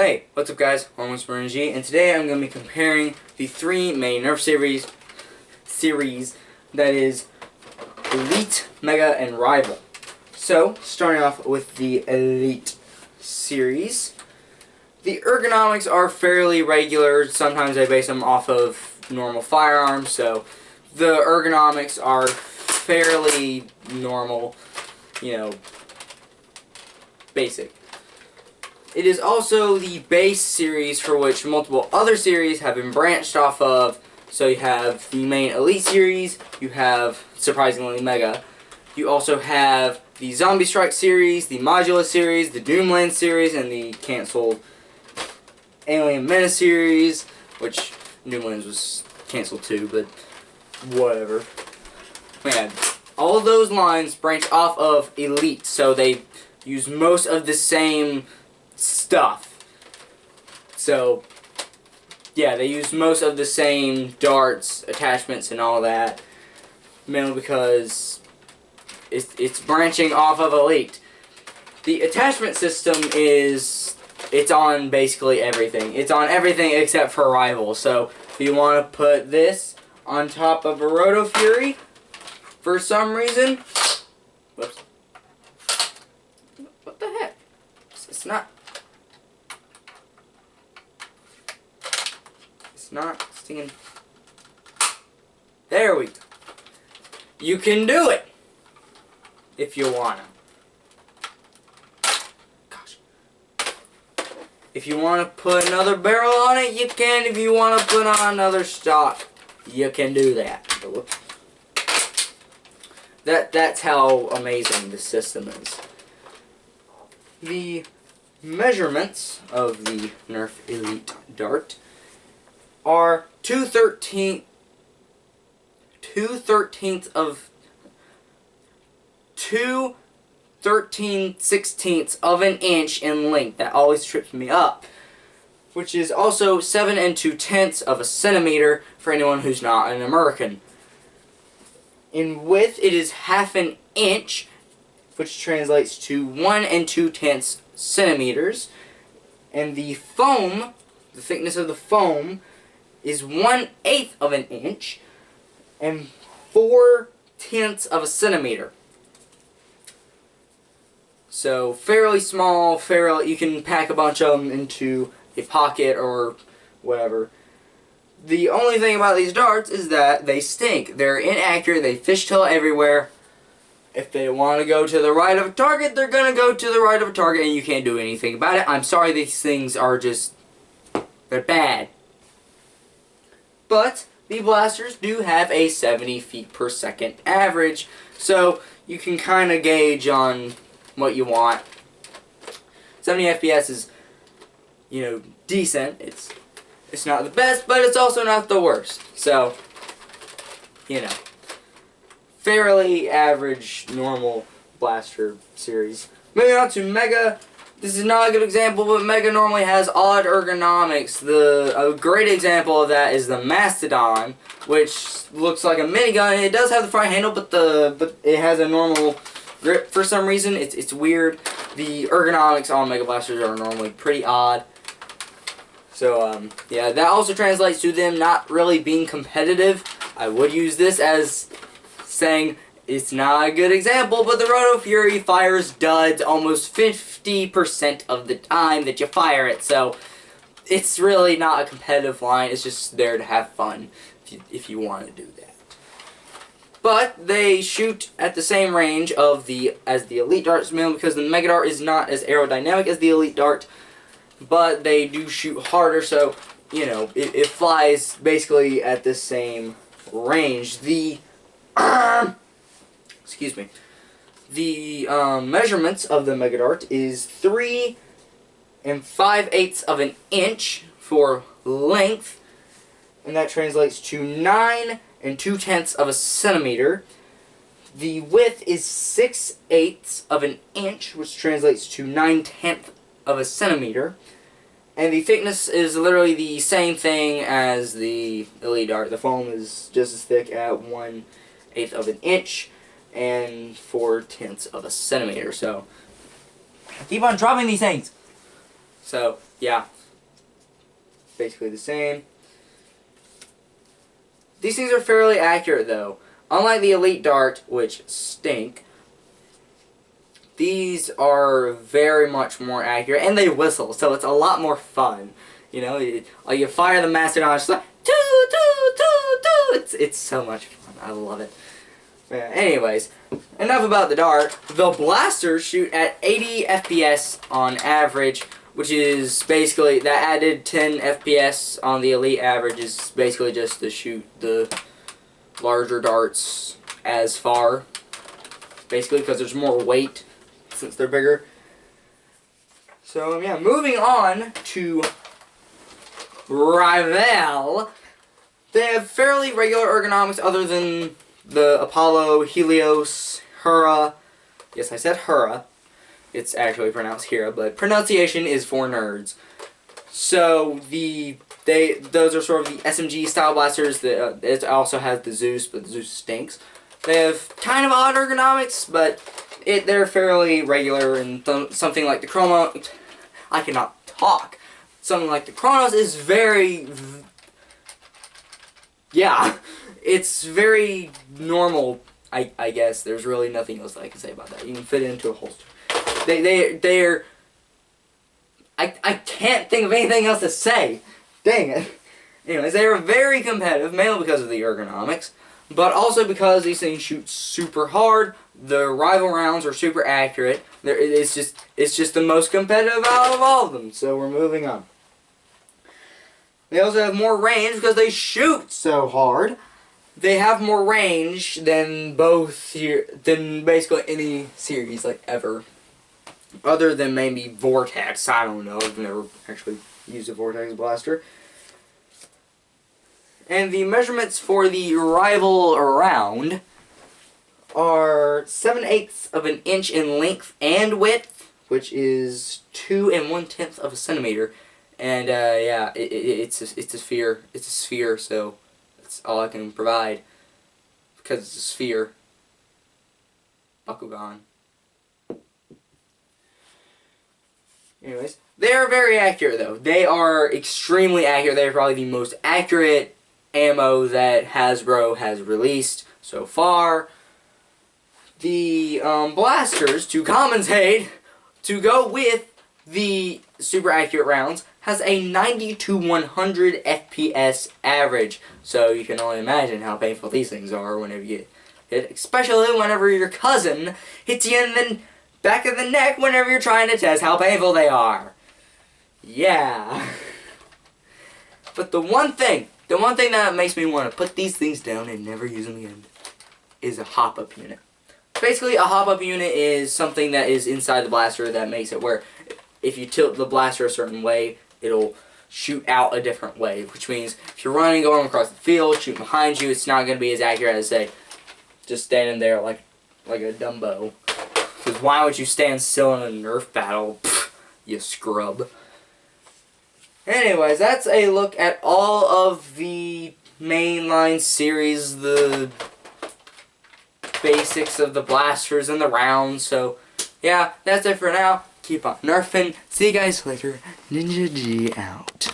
Hey, what's up guys, Almost G, and today I'm going to be comparing the three main Nerf series that is Elite, Mega, and Rival. So, starting off with the Elite series, the ergonomics are fairly regular. Sometimes I base them off of normal firearms, so the ergonomics are fairly normal, basic. It is also the base series for which multiple other series have been branched off of. So you have the main Elite series, you have, surprisingly, Mega. You also have the Zombie Strike series, the Modula series, the Doomland series, and the canceled Alien Menace series, which Doomlands was canceled too, but whatever. Man, all of those lines branch off of Elite, so they use most of the same stuff. So, yeah, they use most of the same darts, attachments, and all that, mainly because it's branching off of Elite. The attachment system it's on basically everything. It's on everything except for Rival. So, if you want to put this on top of a Roto Fury, for some reason, whoops, what the heck? It's not stinging. There we go. You can do it if you wanna. Gosh. If you wanna put another barrel on it, you can. If you wanna put on another stock, you can do that. That's how amazing this system is. The measurements of the Nerf Elite Dart are 2/13 16ths of an inch in length. That always trips me up. Which is also 7 2/10 of a centimeter for anyone who's not an American. In width, it is half an inch, which translates to 1 2/10 centimeters. And the foam, the thickness of the foam, is 1/8 of an inch and 4/10 of a centimeter. So fairly small, you can pack a bunch of them into a pocket or whatever. The only thing about these darts is that they stink. They're inaccurate, they fishtail everywhere. If they want to go to the right of a target, they're going to go to the right of a target and you can't do anything about it. I'm sorry, these things are just, they're bad. But the blasters do have a 70 feet per second average, so you can kind of gauge on what you want. 70 FPS is, decent. It's not the best, but it's also not the worst. So, fairly average, normal blaster series. Moving on to Mega. This is not a good example, but Mega normally has odd ergonomics. A great example of that is the Mastodon, which looks like a minigun. It does have the front handle, but it has a normal grip for some reason. It's weird. The ergonomics on Mega Blasters are normally pretty odd. So, yeah, that also translates to them not really being competitive. I would use this as saying it's not a good example, but the Roto Fury fires duds almost 50% of the time that you fire it, so it's really not a competitive line. It's just there to have fun if you want to do that. But they shoot at the same range as the Elite Darts, because the Mega Dart is not as aerodynamic as the Elite Dart, but they do shoot harder, so it flies basically at the same range. Excuse me. The measurements of the Mega Dart is 3 5/8 of an inch for length, and that translates to 9 2/10 of a centimeter. The width is 6/8 of an inch, which translates to 9/10 of a centimeter. And the thickness is literally the same thing as the Elite Dart. The foam is just as thick at 1/8 of an inch and 4/10 of a centimeter. So, keep on dropping these things. So, yeah. Basically the same. These things are fairly accurate, though. Unlike the Elite Dart, which stink, these are very much more accurate, and they whistle, so it's a lot more fun. You know, you fire the Mastodon, it's like, toot, toot, toot, toot. It's so much fun. I love it. Yeah, anyways, enough about the Dart. The blasters shoot at 80 FPS on average, which is basically, that added 10 FPS on the Elite average is basically just to shoot the larger darts as far. Basically, because there's more weight since they're bigger. So, yeah, moving on to Rival. They have fairly regular ergonomics other than the Apollo, Helios, Hera. Yes, I said Hera. It's actually pronounced Hera, but pronunciation is for nerds. So those are sort of the SMG style blasters. It also has the Zeus, but the Zeus stinks. They have kind of odd ergonomics, but they're fairly regular. And something like the Chrono, I cannot talk. Something like the Chronos is very, yeah, it's very normal. I guess there's really nothing else that I can say about that. You can fit it into a holster. They're I can't think of anything else to say. Dang it. Anyways, they are very competitive, mainly because of the ergonomics, but also because these things shoot super hard. The rival rounds are super accurate. It's just the most competitive out of all of them. So we're moving on. They also have more range because they shoot so hard. They have more range than than basically any series like ever. Other than maybe Vortex, I don't know. I've never actually used a Vortex blaster. And the measurements for the rival round are 7/8 of an inch in length and width, which is 2 1/10 of a centimeter. And yeah, it's a sphere. It's a sphere, so that's all I can provide because it's a sphere. Bakugan. Anyways, they are very accurate though. They are extremely accurate. They are probably the most accurate ammo that Hasbro has released so far. The blasters, to compensate, to go with the super accurate rounds, has a 90 to 100 FPS average. So you can only imagine how painful these things are whenever you get hit, especially whenever your cousin hits you in the back of the neck whenever you're trying to test how painful they are. Yeah. But the one thing that makes me want to put these things down and never use them again is a hop-up unit. Basically, a hop-up unit is something that is inside the blaster that makes it where if you tilt the blaster a certain way, it'll shoot out a different way, which means if you're running, going across the field, shooting behind you, it's not going to be as accurate as, say, just standing there like a Dumbo. Because why would you stand still in a Nerf battle? Pfft, you scrub. Anyways, that's a look at all of the mainline series, the basics of the blasters and the rounds. So, yeah, that's it for now. Keep on nerfing. See you guys later. Ninja G out.